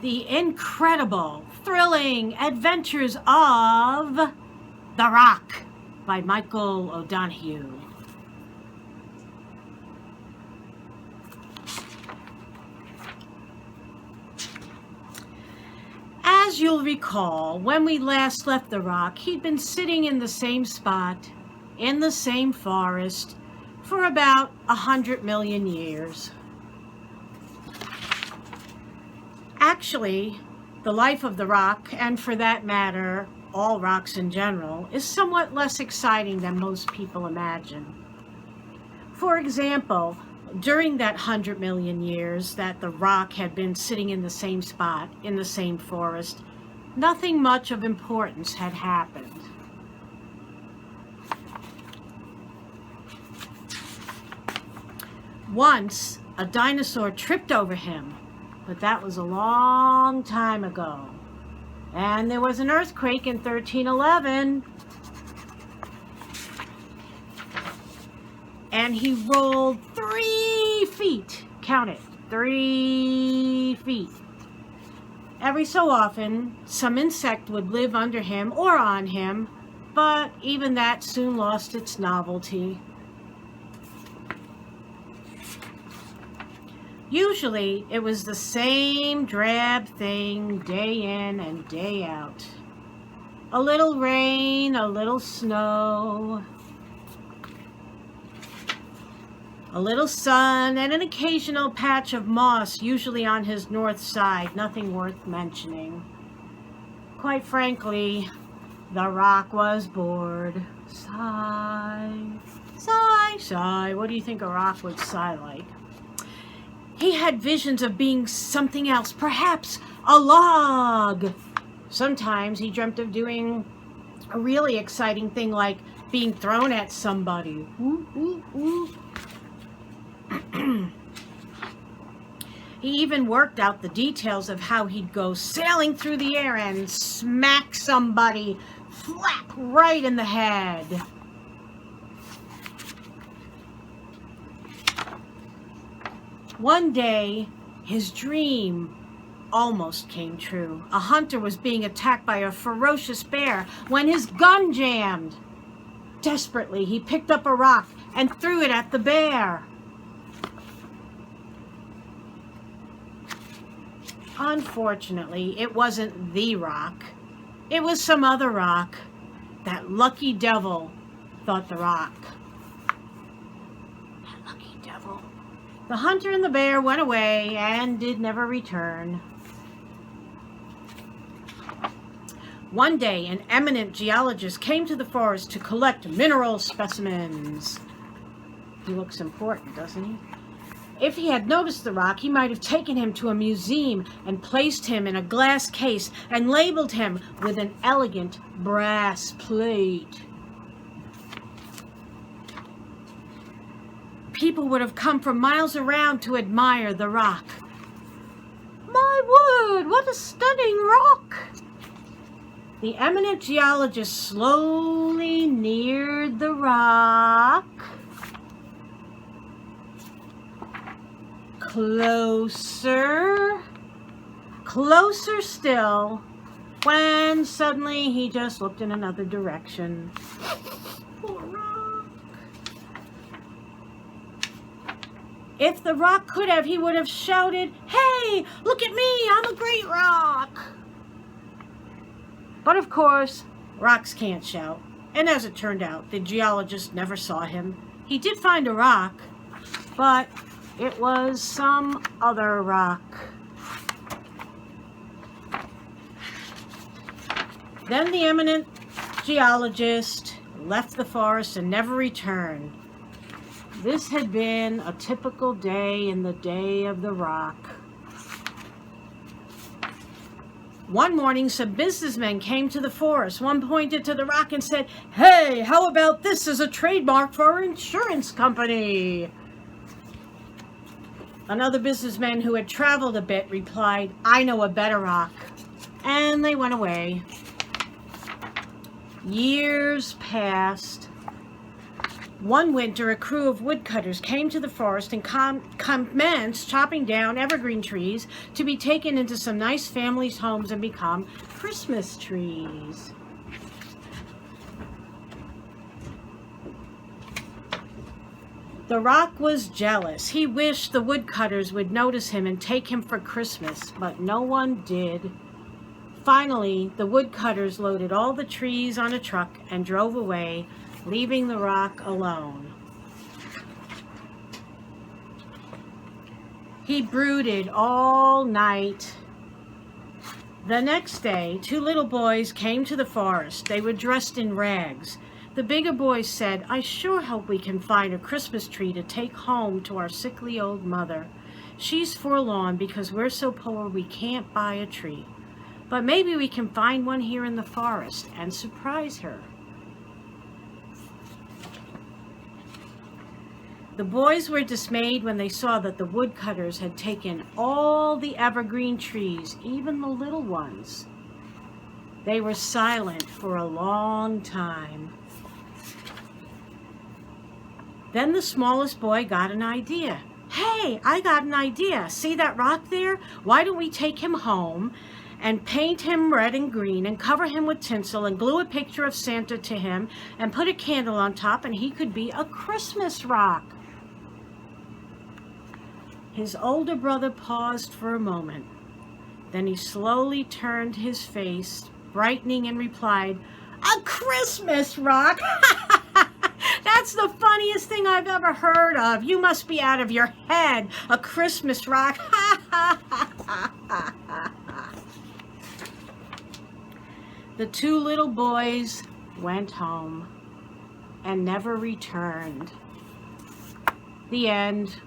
The incredible, thrilling adventures of The Rock by Michael O'Donoghue. As you'll recall, when we last left The Rock, he'd been sitting in the same spot, in the same forest, for about 100 million years. Actually, the life of The Rock, and for that matter, all rocks in general, is somewhat less exciting than most people imagine. For example, during that 100 million years that The Rock had been sitting in the same spot, in the same forest, nothing much of importance had happened. Once, a dinosaur tripped over him, but that was a long time ago. And there was an earthquake in 1311. And he rolled 3 feet. Count it. 3 feet. Every so often, some insect would live under him or on him, but even that soon lost its novelty. Usually, it was the same drab thing day in and day out. A little rain, a little snow, a little sun, and an occasional patch of moss, usually on his north side, nothing worth mentioning. Quite frankly, The Rock was bored. Sigh, sigh, sigh. What do you think a rock would sigh like? He had visions of being something else, perhaps a log. Sometimes he dreamt of doing a really exciting thing like being thrown at somebody. Ooh, ooh, ooh. He even worked out the details of how he'd go sailing through the air and smack somebody flap right in the head. One day, his dream almost came true. A hunter was being attacked by a ferocious bear when his gun jammed. Desperately, he picked up a rock and threw it at the bear. Unfortunately, it wasn't the rock. It was some other rock. That lucky devil, thought The Rock. That lucky devil. The hunter and the bear went away and did never return. One day, an eminent geologist came to the forest to collect mineral specimens. He looks important, doesn't he? If he had noticed The Rock, he might have taken him to a museum and placed him in a glass case and labeled him with an elegant brass plate. People would have come from miles around to admire The Rock. My word, what a stunning rock! The eminent geologist slowly neared The Rock. Closer. Closer still. When suddenly he just looked in another direction. Poor rock. If The Rock could have, he would have shouted, "Hey, look at me, I'm a great rock!" But of course, rocks can't shout. And as it turned out, the geologist never saw him. He did find a rock, but it was some other rock. Then the eminent geologist left the forest and never returned. This had been a typical day in the day of The Rock. One morning, some businessmen came to the forest. One pointed to The Rock and said, "Hey, how about this as a trademark for our insurance company?" Another businessman who had traveled a bit replied, "I know a better rock." And they went away. Years passed. One winter, a crew of woodcutters came to the forest and commenced chopping down evergreen trees to be taken into some nice families' homes and become Christmas trees. The rock was jealous. He wished the woodcutters would notice him and take him for Christmas, but no one did. Finally, the woodcutters loaded all the trees on a truck and drove away, leaving the rock alone. He brooded all night. The next day, 2 little boys came to the forest. They were dressed in rags. The bigger boys said, "I sure hope we can find a Christmas tree to take home to our sickly old mother. She's forlorn because we're so poor we can't buy a tree. But maybe we can find one here in the forest and surprise her." The boys were dismayed when they saw that the woodcutters had taken all the evergreen trees, even the little ones. They were silent for a long time. Then the smallest boy got an idea. "Hey, I got an idea. See that rock there? Why don't we take him home and paint him red and green and cover him with tinsel and glue a picture of Santa to him and put a candle on top, and he could be a Christmas rock." His older brother paused for a moment. Then he slowly turned his face, brightening, and replied, "A Christmas rock? That's the funniest thing I've ever heard of. You must be out of your head. A Christmas rock." The 2 little boys went home and never returned. The end.